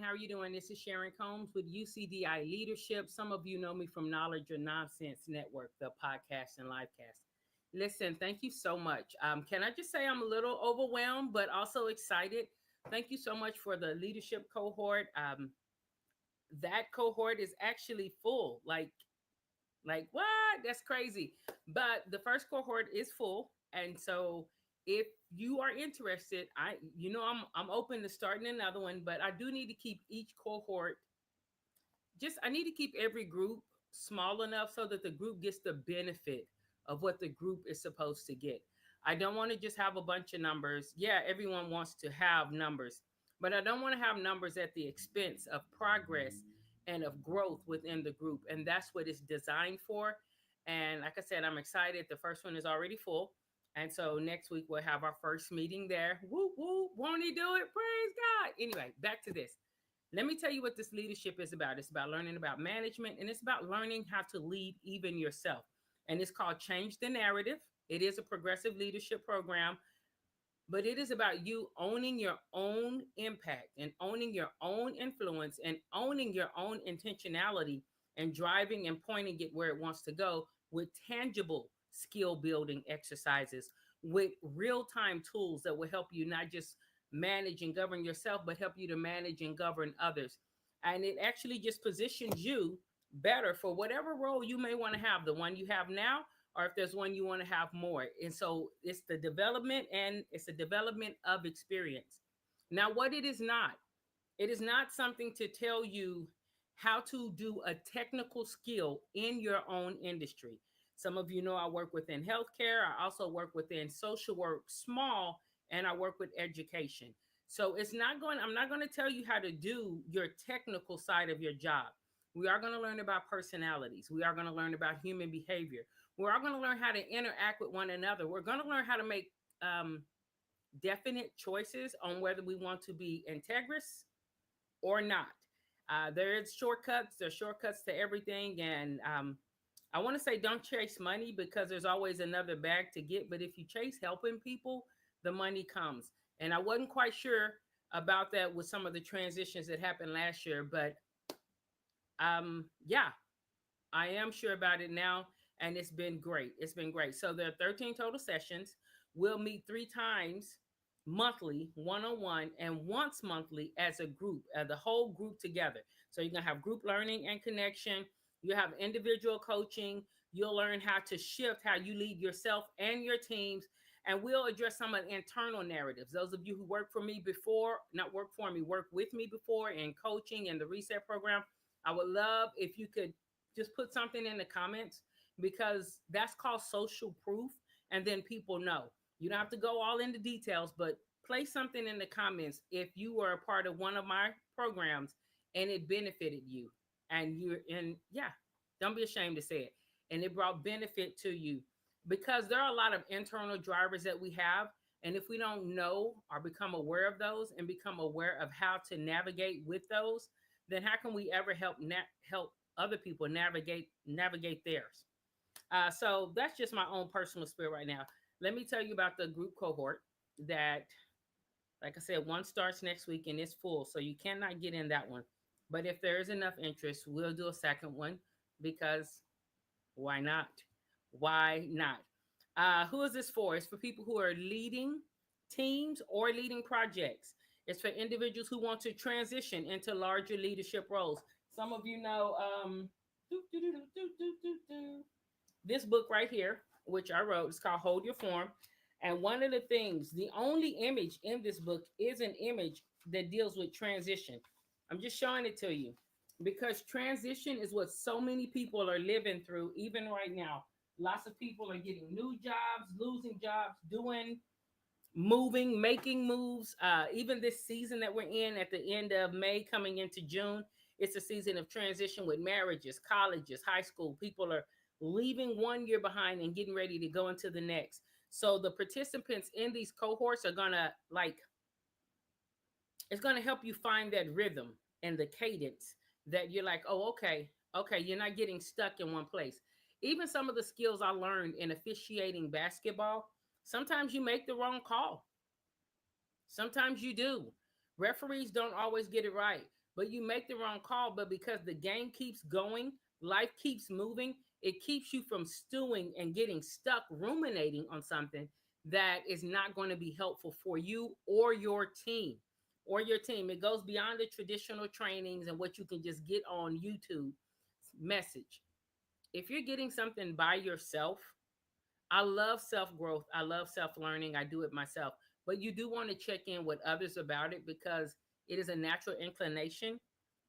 How are you doing? This is Sharon Combs with UCDI Leadership. Some of you know me from Knowledge or Nonsense Network, the podcast and livecast. Listen, thank you so much. Can I just say I'm a little overwhelmed, but also excited? Thank you so much for the leadership cohort. That cohort is actually full. Like what? That's crazy. But the first cohort is full, and so if you are interested, I'm open to starting another one, but I do need to keep each cohort, just I need to keep every group small enough so that the group gets the benefit of what the group is supposed to get. I don't want to just have a bunch of numbers. Yeah, everyone wants to have numbers, but I don't want to have numbers at the expense of progress and of growth within the group. And that's what it's designed for. And like I said, I'm excited. The first one is already full. And so next week we'll have our first meeting there. Woo woo, won't he do it? Praise God. Anyway, back to this. Let me tell you what this leadership is about. It's about learning about management, and it's about learning how to lead even yourself. And it's called Change the Narrative. It is a progressive leadership program, but it is about you owning your own impact and owning your own influence and owning your own intentionality and driving and pointing it where it wants to go with tangible skill building exercises, with real time tools that will help you not just manage and govern yourself, but help you to manage and govern others. And it actually just positions you better for whatever role you may want to have, the one you have now, or if there's one you want to have more. And so it's the development, and it's a development of experience. Now, what it is not something to tell you how to do a technical skill in your own industry. Some of you know I work within healthcare. I also work within social work, small, and I work with education. So I'm not going to tell you how to do your technical side of your job. We are going to learn about personalities. We are going to learn about human behavior. We're all going to learn how to interact with one another. We're going to learn how to make definite choices on whether we want to be integrous or not. There's shortcuts. There's shortcuts to everything. And I want to say don't chase money, because there's always another bag to get. But if you chase helping people, the money comes. And I wasn't quite sure about that with some of the transitions that happened last year. But yeah, I am sure about it now. And it's been great. It's been great. So there are 13 total sessions. We'll meet 3 times monthly, one-on-one, and once monthly as a group, the whole group together. So you're going to have group learning and connection. You have individual coaching. You'll learn how to shift how you lead yourself and your teams. And we'll address some of the internal narratives. Those of you who worked for me before, not work for me, work with me before in coaching and the reset program, I would love if you could just put something in the comments, because that's called social proof. And then people know. You don't have to go all into details, but place something in the comments if you were a part of one of my programs and it benefited you. And yeah, don't be ashamed to say it. And it brought benefit to you, because there are a lot of internal drivers that we have. And if we don't know or become aware of those and become aware of how to navigate with those, then how can we ever help other people navigate theirs? So that's just my own personal spirit right now. Let me tell you about the group cohort that, like I said, one starts next week and it's full. So you cannot get in that one. But if there is enough interest, we'll do a second one, because why not? Why not? Who is this for? It's for people who are leading teams or leading projects. It's for individuals who want to transition into larger leadership roles. Some of you know this book right here, which I wrote, is called Hold Your Form. And one of the things, the only image in this book is an image that deals with transition. I'm just showing it to you because transition is what so many people are living through, even right now. Lots of people are getting new jobs, losing jobs, moving, making moves. Even this season that we're in at the end of May, coming into June, it's a season of transition with marriages, colleges, high school. People are leaving one year behind and getting ready to go into the next. So the participants in these cohorts are gonna it's gonna help you find that rhythm and the cadence that you're like, oh, okay, you're not getting stuck in one place. Even some of the skills I learned in officiating basketball, sometimes you make the wrong call. Sometimes you do. Referees don't always get it right. but you make the wrong call. But because the game keeps going, life keeps moving, it keeps you from stewing and getting stuck ruminating on something that is not going to be helpful for you or your team. Or your team. It goes beyond the traditional trainings and what you can just get on YouTube. Message. If you're getting something by yourself, I love self growth. I love self learning. I do it myself. But you do want to check in with others about it because it is a natural inclination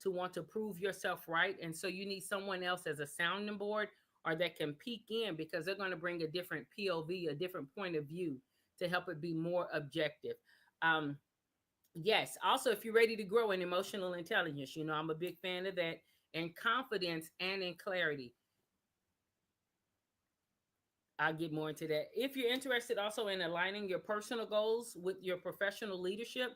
to want to prove yourself right. And so you need someone else as a sounding board or that can peek in because they're going to bring a different POV, a different point of view to help it be more objective. Um, yes. Also, if you're ready to grow in emotional intelligence, I'm a big fan of that, and confidence and in clarity. I'll get more into that. If you're interested also in aligning your personal goals with your professional leadership,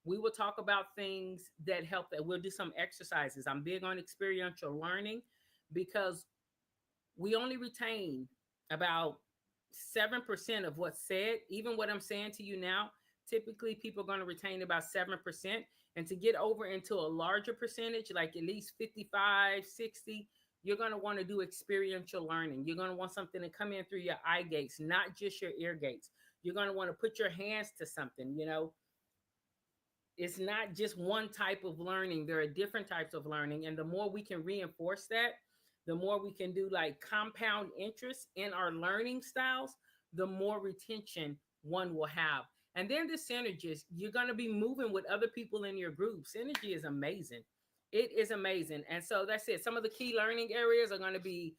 we will talk about things that help that. We'll do some exercises. I'm big on experiential learning because we only retain about 7% of what's said. Even what I'm saying to you now, typically people are going to retain about 7%. And to get over into a larger percentage, like at least 55, 60, you're going to want to do experiential learning. You're going to want something to come in through your eye gates, not just your ear gates. You're going to want to put your hands to something. It's not just one type of learning. There are different types of learning. And the more we can reinforce that, the more we can do like compound interest in our learning styles, the more retention one will have. And then the synergies, you're going to be moving with other people in your group. Synergy is amazing. It is amazing. And so that's it. Some of the key learning areas are going to be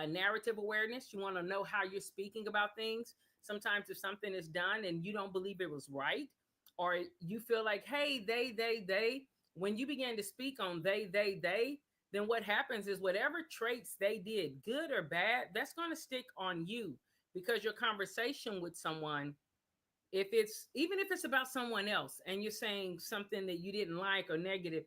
narrative awareness. You want to know how you're speaking about things. Sometimes if something is done and you don't believe it was right, or you feel like, hey, they, when you begin to speak on they, then what happens is whatever traits they did, good or bad, that's going to stick on you because your conversation with someone, if it's even if it's about someone else and you're saying something that you didn't like or negative,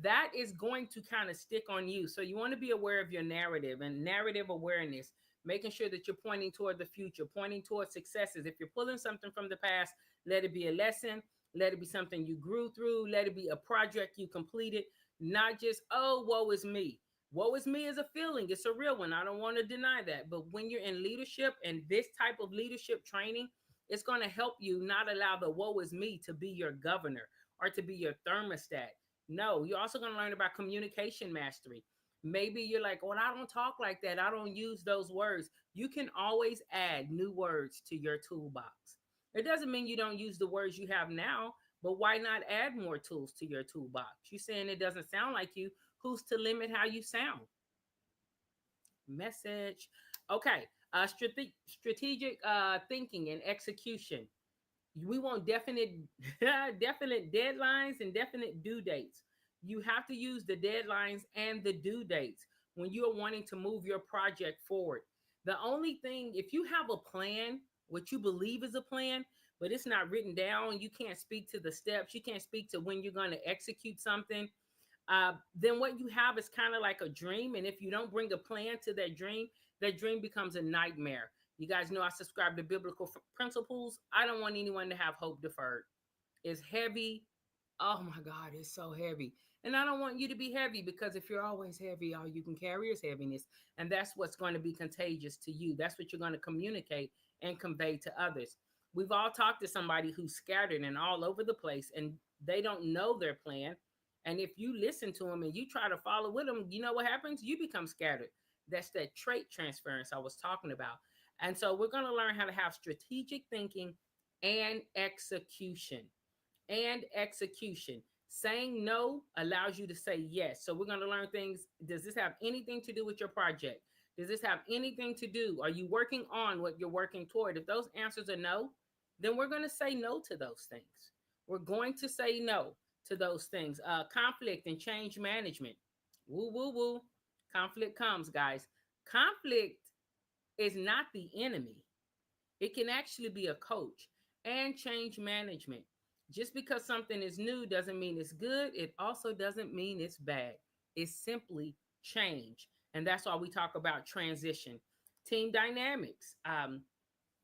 that is going to kind of stick on you. So you want to be aware of your narrative and narrative awareness, making sure that you're pointing toward the future, pointing toward successes. If you're pulling something from the past, let it be a lesson, let it be something you grew through, let it be a project you completed, not just, oh, woe is me. Woe is me is a feeling. It's a real one. I don't want to deny that. But when you're in leadership and this type of leadership training, it's going to help you not allow the woe is me to be your governor or to be your thermostat. No, you're also going to learn about communication mastery. Maybe you're like, well, I don't talk like that. I don't use those words. You can always add new words to your toolbox. It doesn't mean you don't use the words you have now, but why not add more tools to your toolbox? You're saying it doesn't sound like you. Who's to limit how you sound? Message. Okay. Strategic thinking and execution. We want definite definite deadlines and definite due dates. You have to use the deadlines and the due dates when you are wanting to move your project forward. The only thing, if you have a plan, what you believe is a plan, but it's not written down, you can't speak to the steps, you can't speak to when you're going to execute something, then what you have is kind of like a dream. And if you don't bring a plan to that dream becomes a nightmare. You guys know I subscribe to biblical principles. I don't want anyone to have hope deferred. It's heavy. Oh my God, it's so heavy. And I don't want you to be heavy because if you're always heavy, all you can carry is heaviness. And that's what's going to be contagious to you. That's what you're going to communicate and convey to others. We've all talked to somebody who's scattered and all over the place and they don't know their plan. And if you listen to them and you try to follow with them, you know what happens? You become scattered. That's that trait transference I was talking about. And so we're going to learn how to have strategic thinking and execution. And execution. Saying no allows you to say yes. So we're going to learn things. Does this have anything to do with your project? Does this have anything to do? Are you working on what you're working toward? If those answers are no, then we're going to say no to those things. We're going to say no to those things. Conflict and change management. Woo, woo, woo. Conflict comes, guys. Conflict is not the enemy. It can actually be a coach. And change management. Just because something is new doesn't mean it's good. It also doesn't mean it's bad. It's simply change. And that's why we talk about transition. Team dynamics.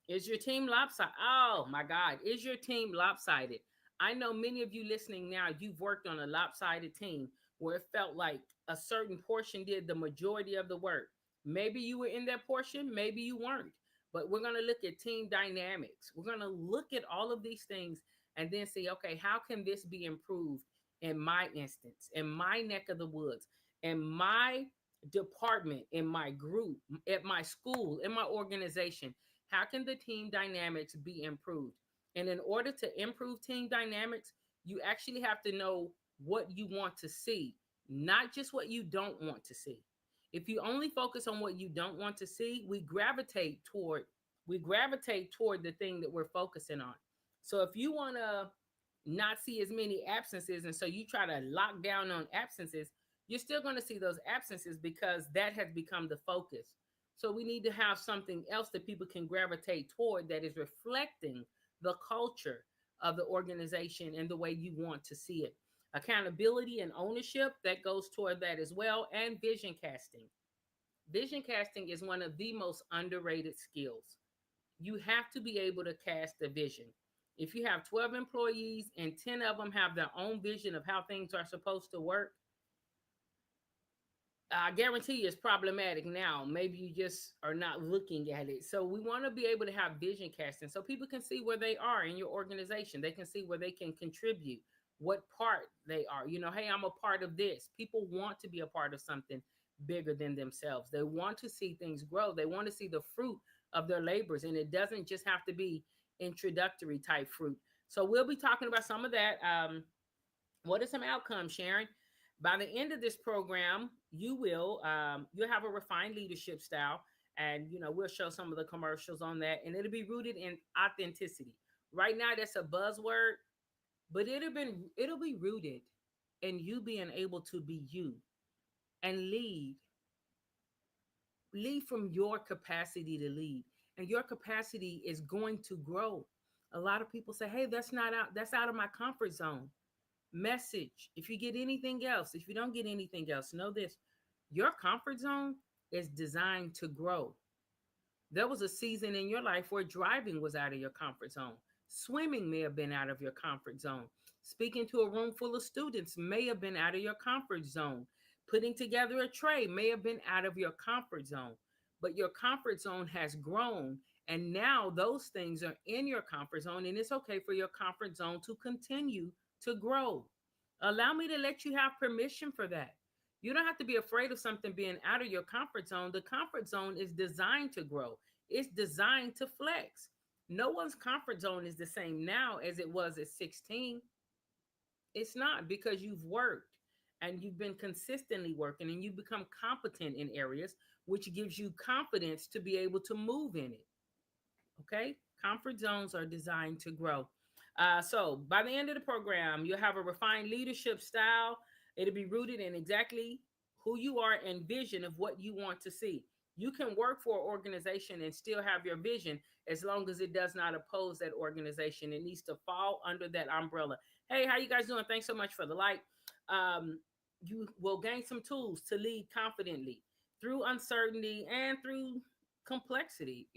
Is your team lopsided? Oh my God. Is your team lopsided? I know many of you listening now, you've worked on a lopsided team where it felt like a certain portion did the majority of the work. Maybe you were in that portion, maybe you weren't. But we're going to look at team dynamics. We're going to look at all of these things and then see, okay, how can this be improved in my instance, in my neck of the woods, in my department, in my group, at my school, in my organization? How can the team dynamics be improved? And in order to improve team dynamics, you actually have to know what you want to see, not just what you don't want to see. If you only focus on what you don't want to see, we gravitate toward the thing that we're focusing on. So if you want to not see as many absences and so you try to lock down on absences, you're still going to see those absences because that has become the focus. So we need to have something else that people can gravitate toward that is reflecting the culture of the organization and the way you want to see it. Accountability and ownership, that goes toward that as well, and vision casting. Vision casting is one of the most underrated skills. You have to be able to cast a vision. If you have 12 employees and 10 of them have their own vision of how things are supposed to work, I guarantee you it's problematic now. Maybe you just are not looking at it. So we want to be able to have vision casting so people can see where they are in your organization. They can see where they can contribute, what part they are. Hey, I'm a part of this. People want to be a part of something bigger than themselves. They want to see things grow. They want to see the fruit of their labors. And it doesn't just have to be introductory type fruit. So we'll be talking about some of that. What are some outcomes, Sharon? By the end of this program, you'll have a refined leadership style, and we'll show some of the commercials on that, and it'll be rooted in authenticity. Right now, that's a buzzword, but it'll be rooted in you being able to be you and lead from your capacity to lead, and your capacity is going to grow. A lot of people say, "Hey, that's out of my comfort zone." Message. If you get anything else, if you don't get anything else, know this: your comfort zone is designed to grow. There was a season in your life where driving was out of your comfort zone. Swimming may have been out of your comfort zone. Speaking to a room full of students may have been out of your comfort zone. Putting together a tray may have been out of your comfort zone. But your comfort zone has grown, and now those things are in your comfort zone, and it's okay for your comfort zone to continue to grow. Allow me to let you have permission for that. You don't have to be afraid of something being out of your comfort zone. The comfort zone is designed to grow, it's designed to flex. No one's comfort zone is the same now as it was at 16. It's not, because you've worked and you've been consistently working and you become competent in areas, which gives you confidence to be able to move in it. Okay. Comfort zones are designed to grow. So by the end of the program, you'll have a refined leadership style. It'll be rooted in exactly who you are and vision of what you want to see. You can work for an organization and still have your vision as long as it does not oppose that organization. It needs to fall under that umbrella. Hey, how you guys doing? Thanks so much for the like. Um, you will gain some tools to lead confidently through uncertainty and through complexity.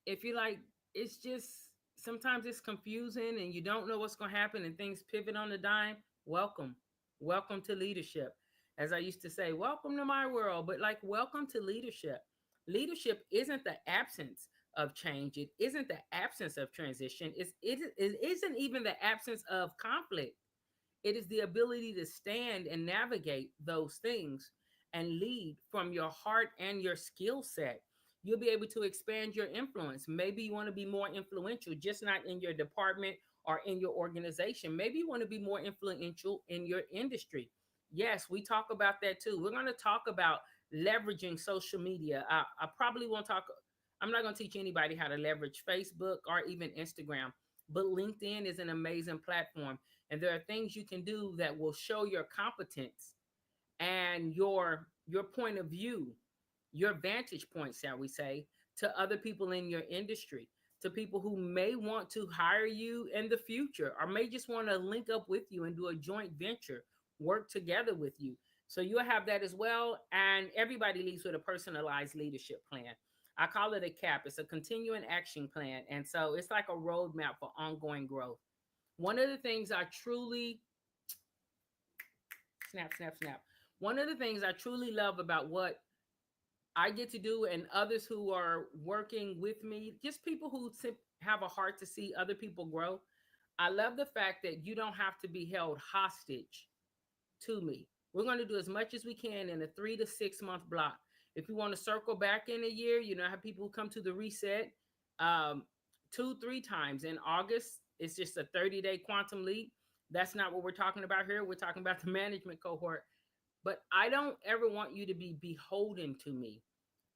If you like, it's just sometimes it's confusing and you don't know what's going to happen and things pivot on a dime. Welcome to leadership. As I used to say, welcome to my world, but like, welcome to leadership. Leadership isn't the absence of change, it isn't the absence of transition, it isn't even the absence of conflict. It is the ability to stand and navigate those things and lead from your heart and your skill set. You'll be able to expand your influence. Maybe you want to be more influential, just not in your department or in your organization. Maybe you want to be more influential in your industry. Yes, we talk about that too. We're going to talk about leveraging social media. I probably won't talk, I'm not going to teach anybody how to leverage Facebook or even Instagram, but LinkedIn is an amazing platform. And there are things you can do that will show your competence and your point of view, your vantage point, shall we say, to other people in your industry, to people who may want to hire you in the future or may just want to link up with you and do a joint venture, work together with you. So you'll have that as well. And everybody leads with a personalized leadership plan. I call it a CAP. It's a continuing action plan. And so it's like a roadmap for ongoing growth. One of the things I truly snap, snap, snap. One of the things I truly love about what I get to do and others who are working with me, just people who have a heart to see other people grow. I love the fact that you don't have to be held hostage to me. We're going to do as much as we can in a 3 to 6 month block. If you want to circle back in a year, you know, I have people who come to the reset um, 2, 3 times in August. It's just a 30-day quantum leap. That's not what we're talking about here. We're talking about the management cohort. But I don't ever want you to be beholden to me.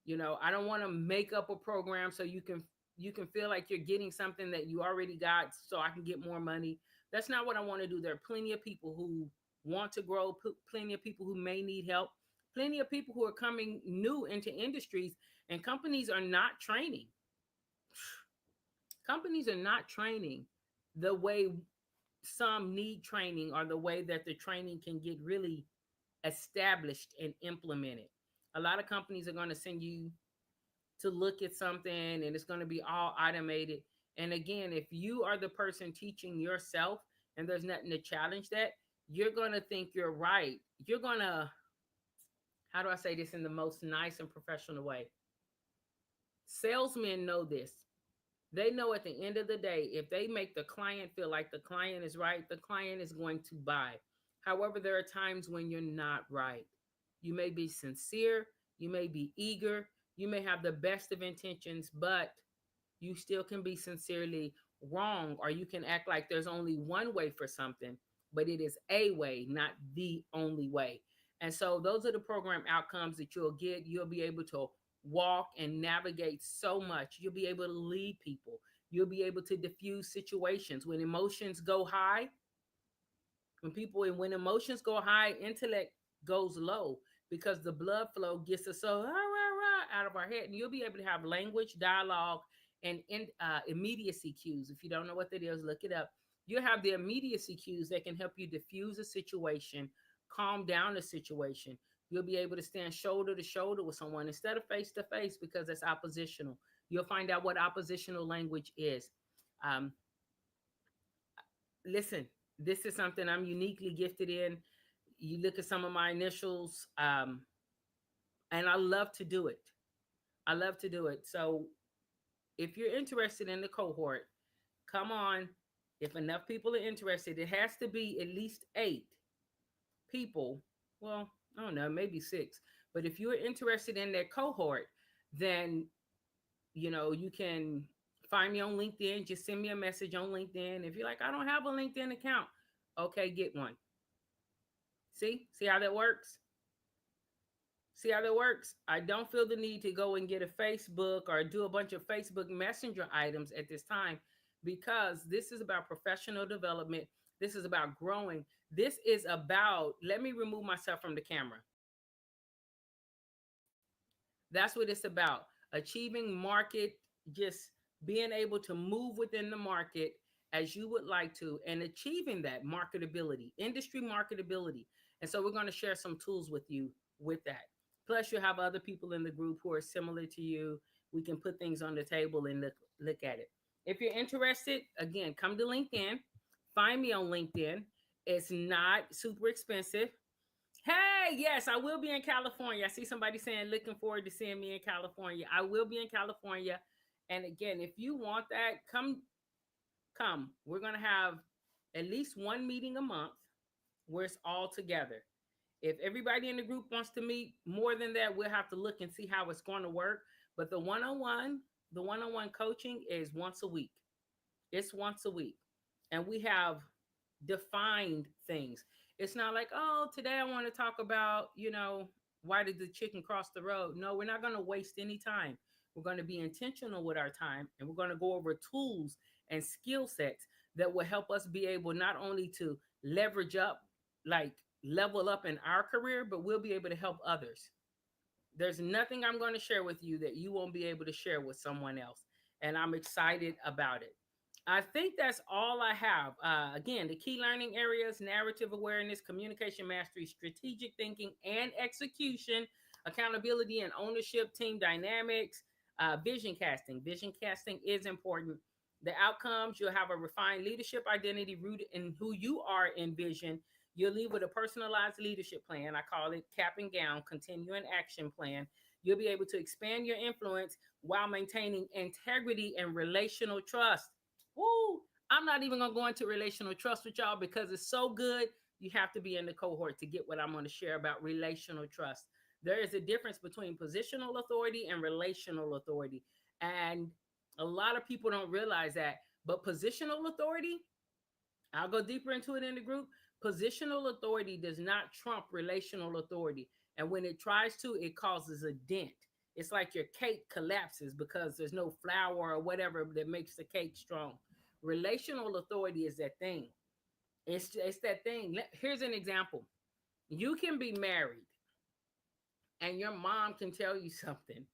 You know, I don't want to make up a program so you can feel like you're getting something that you already got so I can get more money. That's not what I want to do. There are plenty of people who want to grow, plenty of people who may need help, plenty of people who are coming new into industries, and companies are not training. Companies are not training the way some need training, or the way that the training can get really established and implemented. A lot of companies are going to send you to look at something and it's going to be all automated. And again, if you are the person teaching yourself and there's nothing to challenge that, you're going to think you're right. You're going to, how do I say this in the most nice and professional way? Salesmen know this. They know at the end of the day, if they make the client feel like the client is right, the client is going to buy. However, there are times when you're not right. You may be sincere, you may be eager, you may have the best of intentions, but you still can be sincerely wrong, or you can act like there's only one way for something, but it is a way, not the only way. And so those are the program outcomes that you'll get. You'll be able to walk and navigate so much. You'll be able to lead people. You'll be able to diffuse situations. When emotions go high, when emotions go high, intellect goes low, because the blood flow gets us so rah, rah, rah, out of our head. And you'll be able to have language, dialogue, and immediacy cues. If you don't know what that is, look it up. You'll have the immediacy cues that can help you diffuse a situation, calm down a situation. You'll be able to stand shoulder to shoulder with someone instead of face to face, because it's oppositional. You'll find out what oppositional language is. Um, Listen, this is something I'm uniquely gifted in. You look at some of my initials, and I love to do it. I love to do it. So if you're interested in the cohort, come on. If enough people are interested, it has to be at least 8 people. Well, I don't know, maybe 6. But if you're interested in that cohort, then you can find me on LinkedIn. Just send me a message on LinkedIn. If you're like, I don't have a LinkedIn account, okay, get one. See how that works? See how that works? I don't feel the need to go and get a Facebook or do a bunch of Facebook Messenger items at this time, because this is about professional development. This is about growing. This is about, let me remove myself from the camera. That's what it's about. Achieving market, just being able to move within the market as you would like to, and achieving that marketability, industry marketability. And so we're going to share some tools with you with that. Plus, you'll have other people in the group who are similar to you. We can put things on the table and look at it. If you're interested, again, come to LinkedIn. Find me on LinkedIn. It's not super expensive. Hey, yes, I will be in California. I see somebody saying looking forward to seeing me in California. I will be in California. And again, if you want that, come. We're going to have at least one meeting a month where it's all together. If everybody in the group wants to meet more than that, we'll have to look and see how it's going to work. But the one-on-one coaching is once a week. It's once a week. And we have defined things. It's not like, oh, today I want to talk about, why did the chicken cross the road? No, we're not going to waste any time. We're going to be intentional with our time, and we're going to go over tools and skill sets that will help us be able not only to leverage up, like level up in our career, but we'll be able to help others. There's nothing I'm going to share with you that you won't be able to share with someone else. And I'm excited about it. I think that's all I have. Again, the key learning areas: narrative awareness, communication mastery, strategic thinking and execution, accountability and ownership, team dynamics, vision casting. Vision casting is important. The outcomes: you'll have a refined leadership identity rooted in who you are in vision. You'll leave with a personalized leadership plan. I call it cap and gown, continuing action plan. You'll be able to expand your influence while maintaining integrity and relational trust. Woo! I'm not even going to go into relational trust with y'all because it's so good. You have to be in the cohort to get what I'm going to share about relational trust. There is a difference between positional authority and relational authority. And a lot of people don't realize that. But positional authority, I'll go deeper into it in the group. Positional authority does not trump relational authority. And when it tries to, it causes a dent. It's like your cake collapses because there's no flour or whatever that makes the cake strong. Relational authority is that thing. It's that thing. Here's an example. You can be married and your mom can tell you something,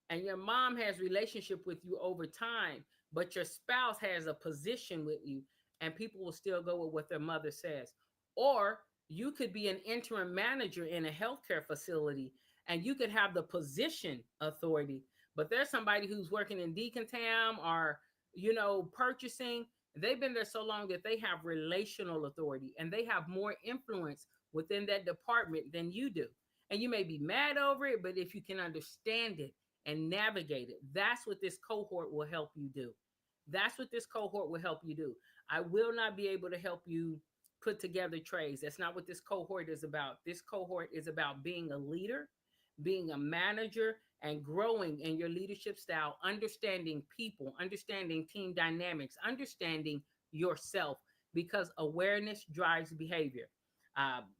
and your mom has relationship with you over time, but your spouse has a position with you, and people will still go with what their mother says. Or you could be an interim manager in a healthcare facility, and you could have the position authority, but there's somebody who's working in decontam or purchasing. They've been there so long that they have relational authority and they have more influence within that department than you do. And you may be mad over it, but if you can understand it and navigate it, that's what this cohort will help you do. That's what this cohort will help you do. I will not be able to help you put together trays. That's not what this cohort is about. This cohort is about being a leader, being a manager, and growing in your leadership style, understanding people, understanding team dynamics, understanding yourself, because awareness drives behavior.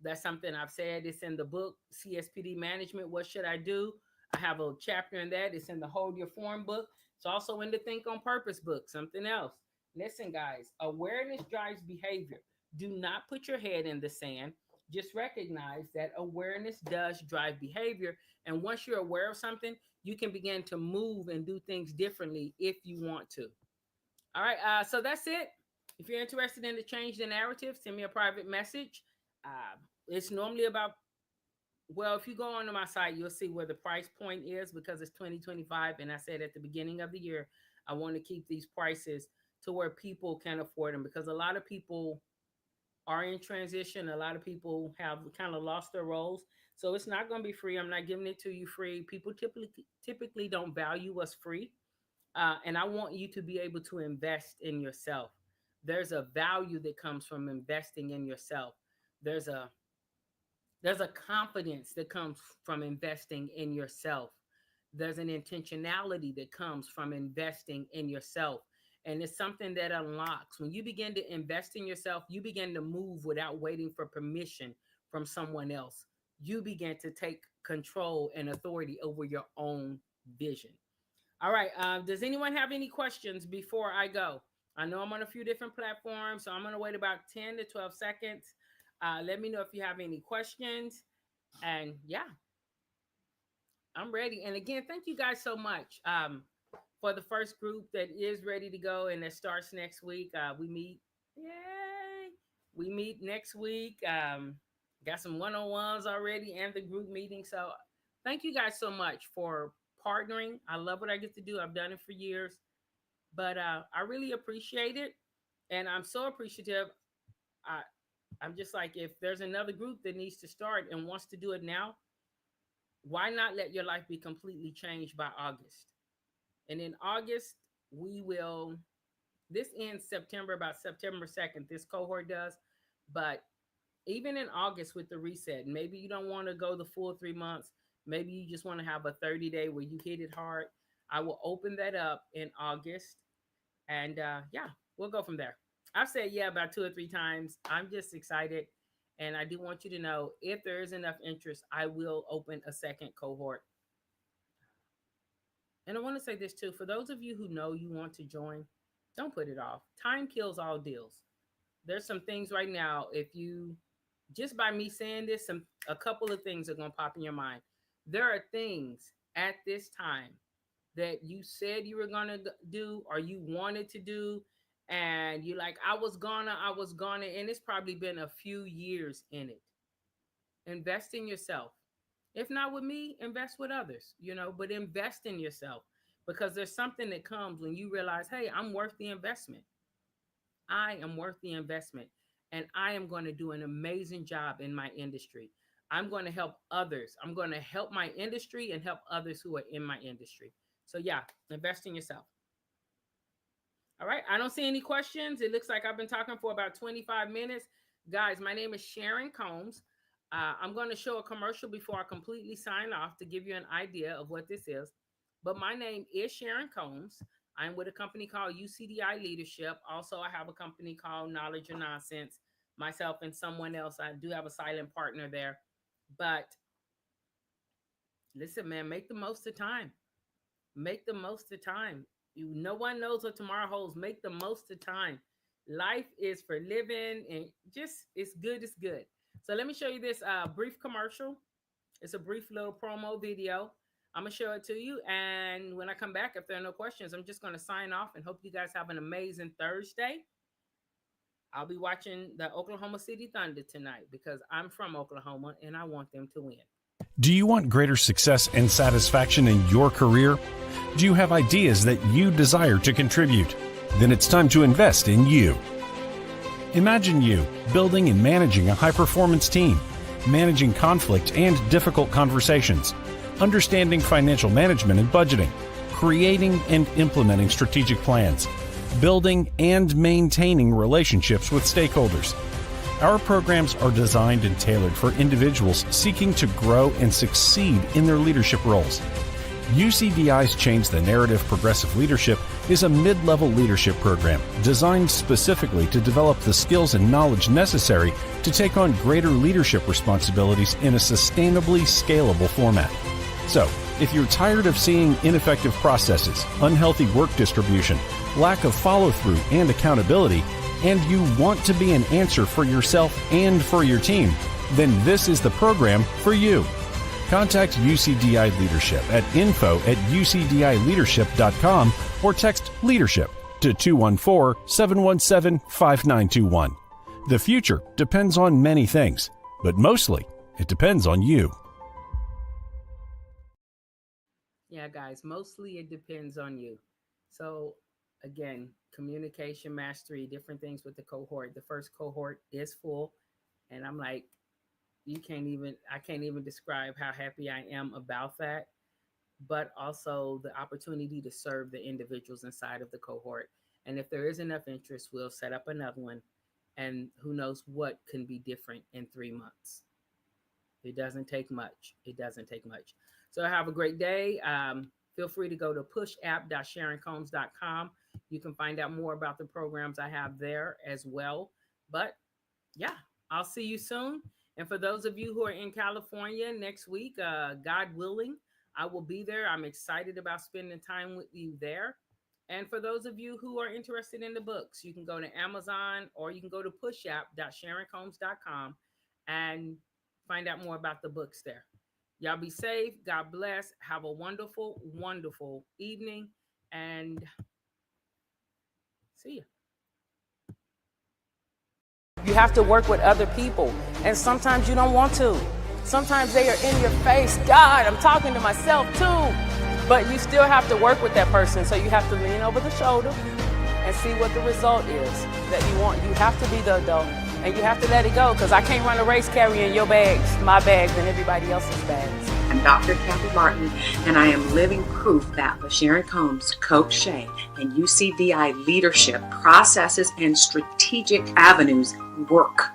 That's something I've said. It's in the book, CSPD Management. What should I do? I have a chapter in that. It's in the Hold Your Form book. It's also in the Think on Purpose book, something else. Listen, guys, awareness drives behavior. Do not put your head in the sand. Just recognize that awareness does drive behavior. And once you're aware of something, you can begin to move and do things differently if you want to. All right. So that's it. If you're interested in to change the narrative, send me a private message. It's normally about, well, if you go onto my site, you'll see where the price point is because it's 2025. And I said at the beginning of the year, I want to keep these prices to where people can afford them, because a lot of people are in transition. A lot of people have kind of lost their roles. So it's not going to be free. I'm not giving it to you free. People typically don't value us free. And I want you to be able to invest in yourself. There's a value that comes from investing in yourself. There's a there's a confidence that comes from investing in yourself. There's an intentionality that comes from investing in yourself. And it's something that unlocks. When you begin to invest in yourself, you begin to move without waiting for permission from someone else. You begin to take control and authority over your own vision. All right. Does anyone have any questions before I go? I know I'm on a few different platforms, so I'm going to wait about 10 to 12 seconds. Let me know if you have any questions. And yeah, I'm ready. And again, thank you guys so much for the first group that is ready to go and that starts next week. We meet, yay! We meet next week. Got some one-on-ones already and the group meeting. So thank you guys so much for partnering. I love what I get to do. I've done it for years, but I really appreciate it. And I'm so appreciative. I, I'm just like, if there's another group that needs to start and wants to do it now, why not let your life be completely changed by August? And in August, we will, this ends September, about September 2nd, this cohort does. But even in August with the reset, maybe you don't want to go the full 3 months. Maybe you just want to have a 30-day where you hit it hard. I will open that up in August. And yeah, we'll go from there. I've said yeah about 2 or 3 times. I'm just excited. And I do want you to know, if there is enough interest, I will open a second cohort. And I want to say this too, for those of you who know you want to join, don't put it off. Time kills all deals. There's some things right now, if you, just by me saying this, a couple of things are going to pop in your mind. There are things at this time that you said you were going to do or you wanted to do, and you're like, I was gonna, and it's probably been a few years in it. Invest in yourself. If not with me, invest with others, but invest in yourself, because there's something that comes when you realize, hey, I'm worth the investment. I am worth the investment. and I am going to do an amazing job in my industry. I'm going to help others. I'm going to help my industry and help others who are in my industry. So, yeah, invest in yourself. All right. I don't see any questions. It looks like I've been talking for about 25 minutes. Guys, my name is Sharon Combs. I'm going to show a commercial before I completely sign off to give you an idea of what this is. But my name is Sharon Combs. I'm with a company called UCDI Leadership. Also, I have a company called Knowledge or Nonsense. Myself and someone else. I do have a silent partner there. But listen, man, make the most of time. Make the most of time. No one knows what tomorrow holds. Make the most of time. Life is for living, and just it's good. It's good. So let me show you this brief commercial. It's a brief little promo video. I'm gonna show it to you, and when I come back, if there are no questions, I'm just gonna sign off and hope you guys have an amazing Thursday. I'll be watching the Oklahoma City Thunder tonight because I'm from Oklahoma and I want them to win. Do you want greater success and satisfaction in your career? Do you have ideas that you desire to contribute? Then it's time to invest in you. Imagine you building and managing a high-performance team, managing conflict and difficult conversations, understanding financial management and budgeting, creating and implementing strategic plans, building and maintaining relationships with stakeholders. Our programs are designed and tailored for individuals seeking to grow and succeed in their leadership roles. UCDI's Change the Narrative Progressive Leadership is a mid-level leadership program designed specifically to develop the skills and knowledge necessary to take on greater leadership responsibilities in a sustainably scalable format. So, if you're tired of seeing ineffective processes, unhealthy work distribution, lack of follow-through and accountability, and you want to be an answer for yourself and for your team, then this is the program for you. Contact UCDI Leadership at info@ucdileadership.com or text leadership to 214-717-5921. The future depends on many things, but mostly it depends on you. Yeah, guys, mostly it depends on you. So, again, communication mastery, different things with the cohort. The first cohort is full, and I'm like, I can't even describe how happy I am about that, but also the opportunity to serve the individuals inside of the cohort. And if there is enough interest, we'll set up another one, and who knows what can be different in 3 months. It doesn't take much. It doesn't take much. So have a great day. Feel free to go to pushapp.sharoncombs.com. You can find out more about the programs I have there as well. But yeah, I'll see you soon. And for those of you who are in California next week, God willing, I will be there. I'm excited about spending time with you there. And for those of you who are interested in the books, you can go to Amazon or you can go to pushapp.sharoncombs.com and find out more about the books there. Y'all be safe. God bless. Have a wonderful, wonderful evening, and see you. You have to work with other people, and sometimes you don't want to. Sometimes they are in your face. God, I'm talking to myself too. But you still have to work with that person, so you have to lean over the shoulder and see what the result is that you want. You have to be the adult. And you have to let it go, because I can't run a race carrying your bags, my bags, and everybody else's bags. I'm Dr. Kathy Martin, and I am living proof that with Sharon Combs, Coach Shay, and UCDI leadership processes and strategic avenues work.